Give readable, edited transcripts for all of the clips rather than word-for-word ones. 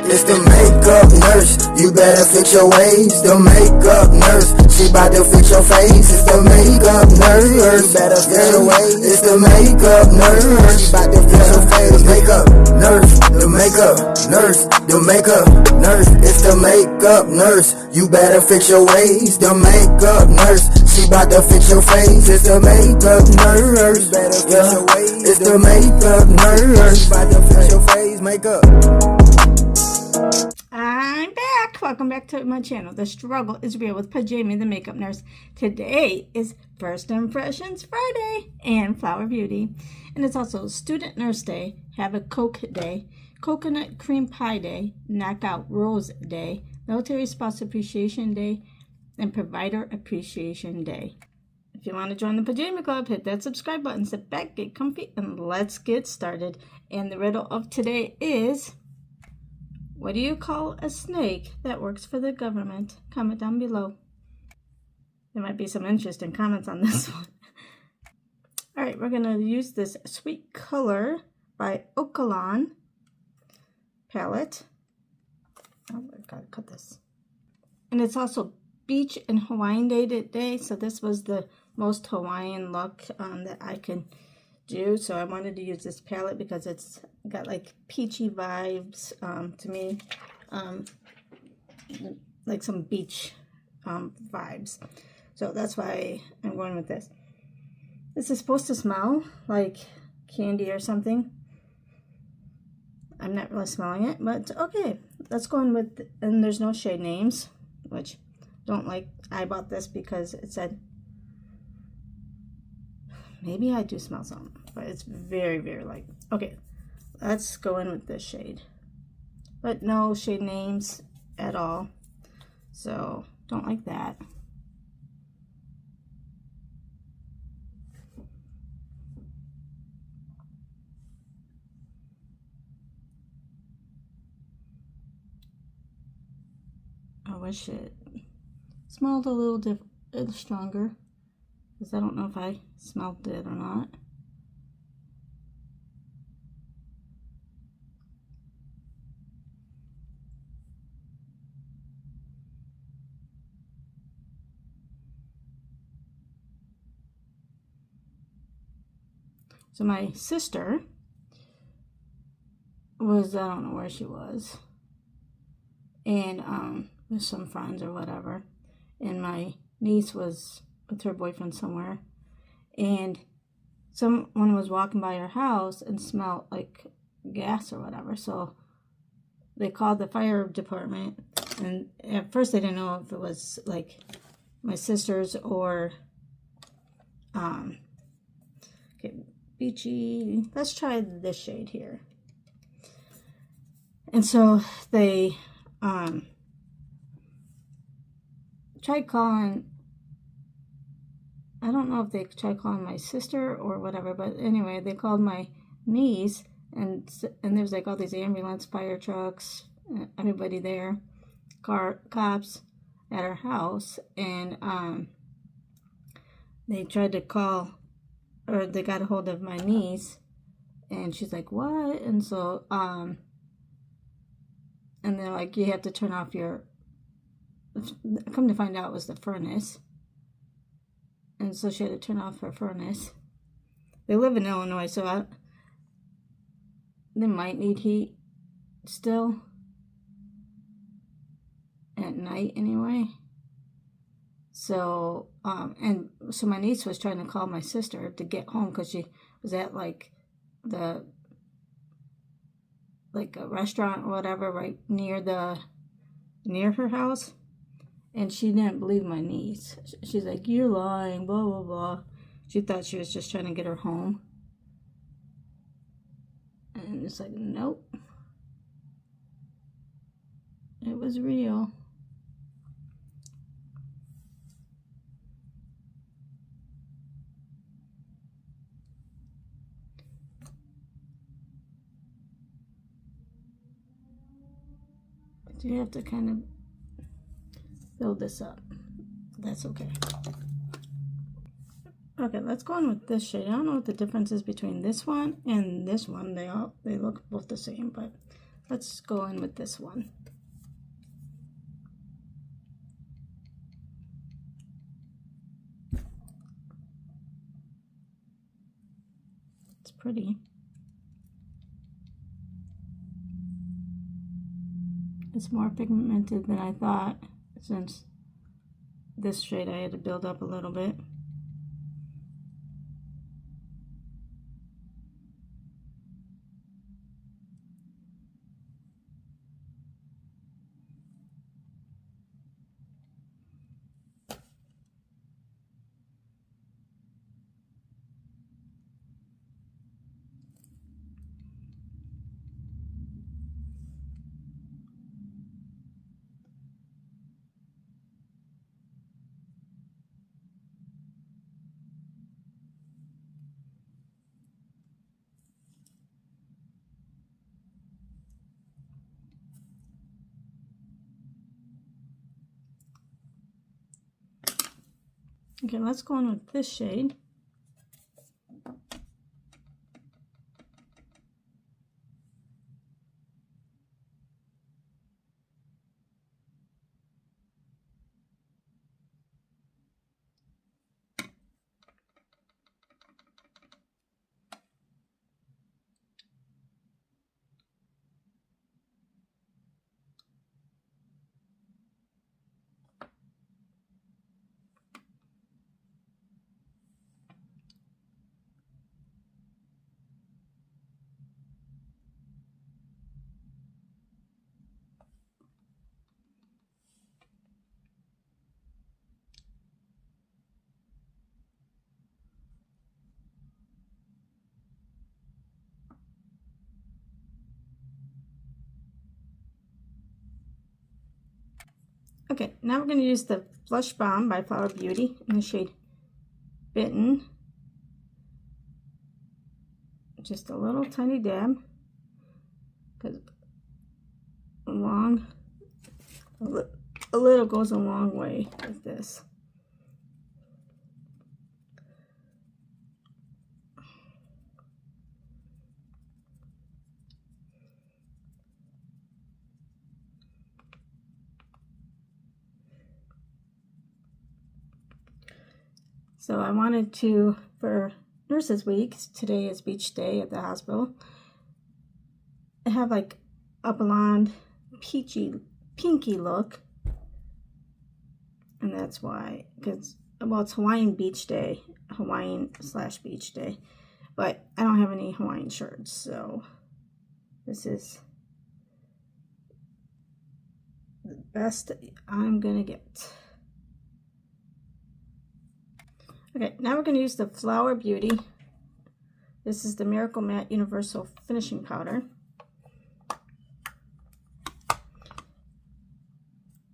It's the makeup nurse, you better fix your ways. The makeup nurse, she bout to fix your face. It's the makeup nurse, you better fix your ways. It's the makeup nurse, she bout to fix your face. Makeup nurse, the makeup nurse, the makeup nurse. It's the makeup nurse, you better fix your ways. The makeup nurse, she bout to fix your face. It's the makeup nurse, better fix your ways. It's the makeup nurse, she bout to fix your face. Makeup. I'm back. Welcome back to my channel. The struggle is real with Pajami, the makeup nurse. Today is First Impressions Friday and Flower Beauty. And it's also Student Nurse Day, Have a Coke Day, Coconut Cream Pie Day, Knockout Rose Day, Military Spouse Appreciation Day, and Provider Appreciation Day. If you want to join the Pajama Club, hit that subscribe button, sit back, get comfy, and let's get started. And the riddle of today is, what do you call a snake that works for the government? Comment down below. There might be some interesting comments on this one. All right, we're going to use this Sweet Color by Okalon palette. Oh, I've got to cut this. And it's also Beach and Hawaiian Day today, so this was the most Hawaiian look that I could do. So I wanted to use this palette because it's got like peachy vibes to me, like some beach vibes. So that's why I'm going with this. This is supposed to smell like candy or something. I'm not really smelling it, but okay. Let's go in with, and there's no shade names, which don't like. I bought this because it said, maybe I do smell something, but it's very, very light. Okay, let's go in with this shade, but no shade names at all, so don't like that. I wish it smelled a little stronger, because I don't know if I smelled it or not. So my sister was, I don't know where she was, and with some friends or whatever, and my niece was with her boyfriend somewhere, and someone was walking by her house and smelled like gas or whatever, so they called the fire department, and at first they didn't know if it was like my sister's or okay, beachy. Let's try this shade here. And so they tried calling, I don't know if they tried calling my sister or whatever, but anyway, they called my niece, and there was like all these ambulance, fire trucks, everybody there, cops at her house, and they tried to call, or they got a hold of my niece, and she's like, what? And so and they're like, you have to turn off your, come to find out it was the furnace. And so she had to turn off her furnace. They live in Illinois, so they might need heat still. At night anyway. So, and so my niece was trying to call my sister to get home because she was at like a restaurant or whatever right near her house. And she didn't believe my niece. She's like, you're lying, blah, blah, blah. She thought she was just trying to get her home. And it's like, nope. It was real. But you have to kind of build this up. That's okay. Okay, let's go on with this shade. I don't know what the difference is between this one and this one. They look both the same, but let's go in with this one. It's pretty. It's more pigmented than I thought, since this shade I had to build up a little bit. Okay, let's go in with this shade. Okay, now we're going to use the Blush Balm by Flower Beauty in the shade Bitten. Just a little tiny dab, because a little goes a long way with this. So I wanted to, for Nurses Week, today is beach day at the hospital, I have like a blonde, peachy, pinky look. And that's why, because, well, it's Hawaiian beach day, Hawaiian/beach day. But I don't have any Hawaiian shirts, so this is the best I'm gonna get. Okay, now we're going to use the Flower Beauty. This is the Miracle Matte Universal Finishing Powder.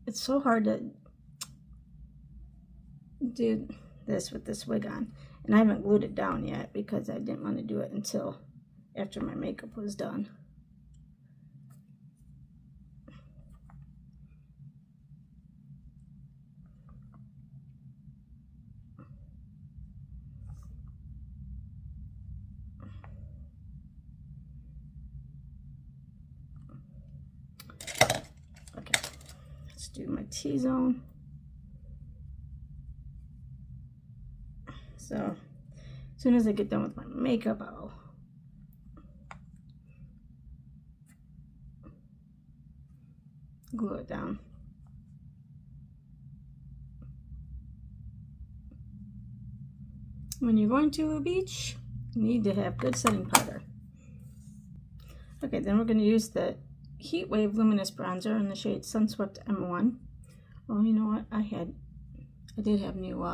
It's so hard to do this with this wig on. And I haven't glued it down yet because I didn't want to do it until after my makeup was done. Do my T-zone. So as soon as I get done with my makeup, I'll glue it down. When you're going to a beach, you need to have good setting powder. Okay, then we're going to use the Heat Wave Luminous Bronzer in the shade Sunswept M1. Oh, you know what? I did have new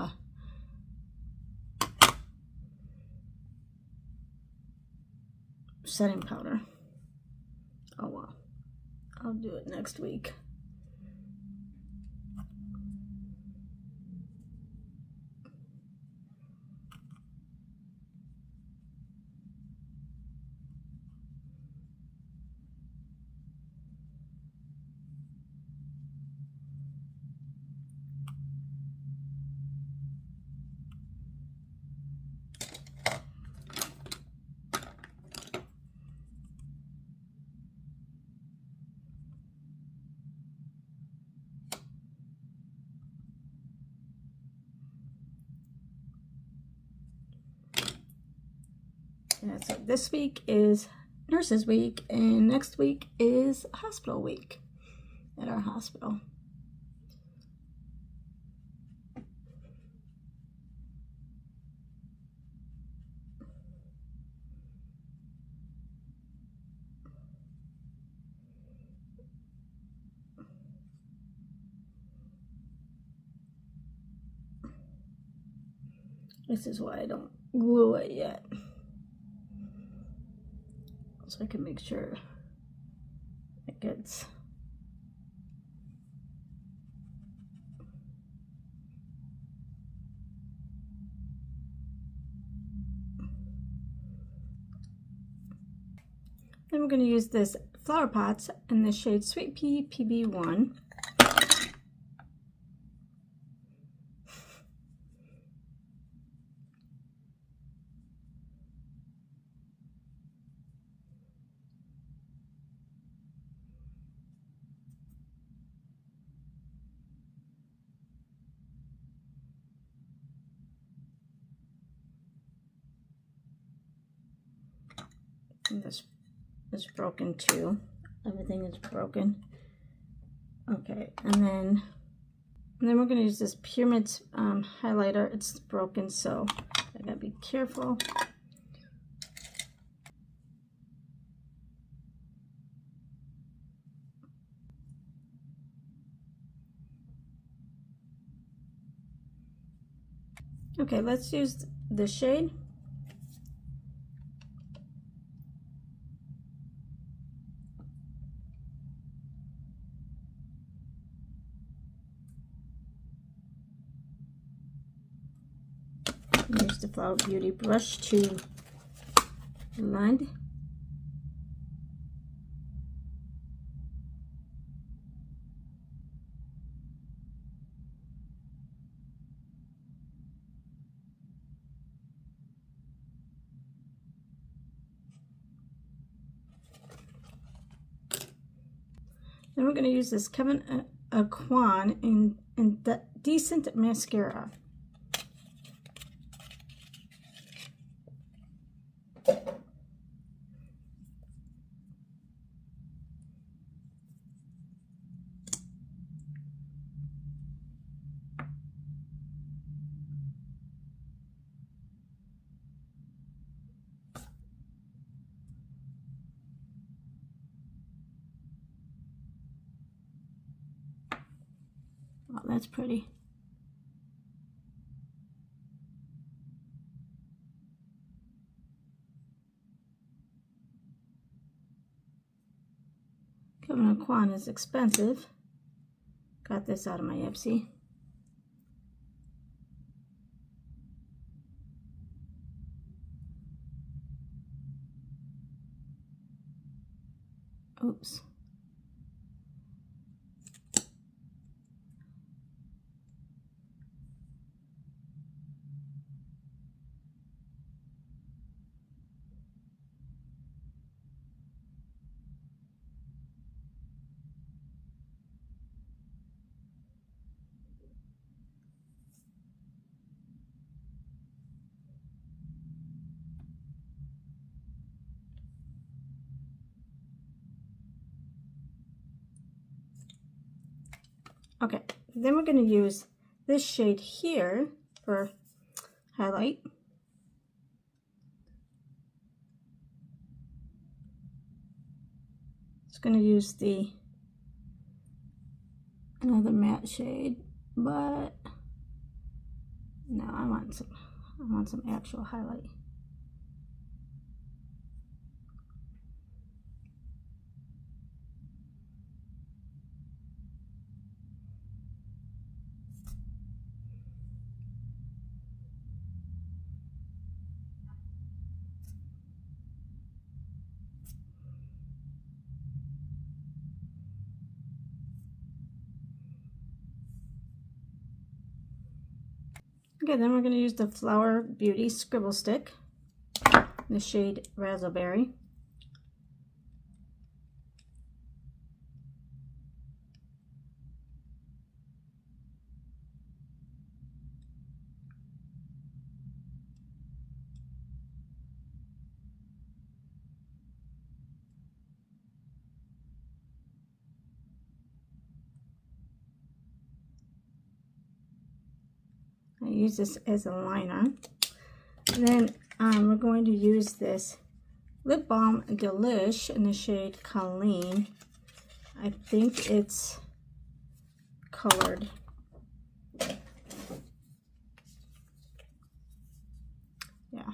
setting powder. Oh well, I'll do it next week. Yeah, so this week is Nurses Week, and next week is Hospital Week at our hospital. This is why I don't glue it yet, so I can make sure it gets Then we're going to use this flower pots in the shade Sweet Pea PB1. And this is broken too. Everything is broken. Okay, and then we're going to use this Pyramid highlighter. It's broken, so I gotta be careful. Okay, let's use this shade. Use the Flower Beauty brush to blend. Then we're going to use this Kevin Aquan in Decent Mascara. Oh, that's pretty. Kevin Aquan is expensive. Got this out of my Etsy. Oops. Okay, then we're going to use this shade here for highlight. It's going to use another matte shade, but no, I want some actual highlight. Okay, then we're going to use the Flower Beauty Scribble Stick in the shade Razzleberry. use this as a liner. And then we're going to use this Lip Balm Delish in the shade Colleen. I think it's colored. Yeah.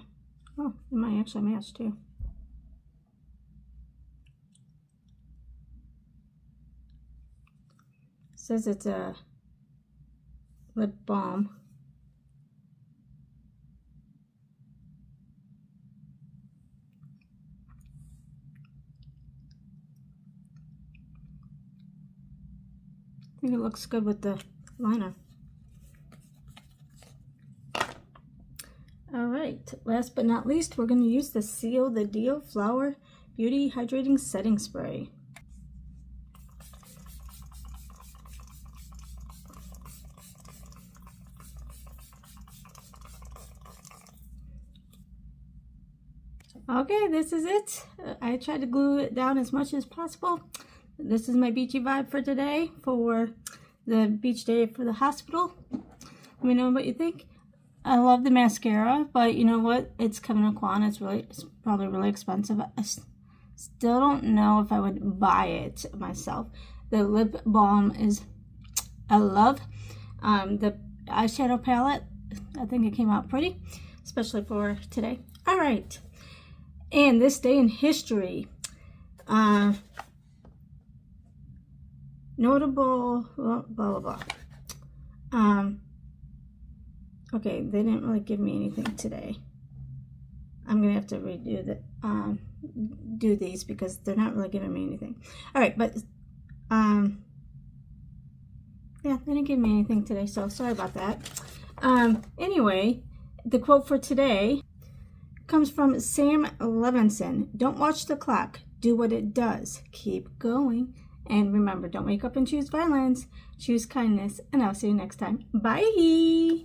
Oh, it might actually match too. It says it's a lip balm. I think it looks good with the liner. Alright, last but not least, we're going to use the Seal the Deal Flower Beauty Hydrating Setting Spray. Okay, this is it. I tried to glue it down as much as possible. This is my beachy vibe for today, for the beach day for the hospital. Let me know what you think. I love the mascara, but you know what? It's coming to Quan. It's probably really expensive. I still don't know if I would buy it myself. The lip balm is, I love. The eyeshadow palette, I think it came out pretty, especially for today. All right. And this day in history, notable, blah, blah, blah. Okay, they didn't really give me anything today. I'm going to have to redo do these because they're not really giving me anything. All right, but, yeah, they didn't give me anything today, so sorry about that. Anyway, the quote for today comes from Sam Levinson. Don't watch the clock. Do what it does. Keep going. And remember, don't wake up and choose violence. Choose kindness. And I'll see you next time. Bye.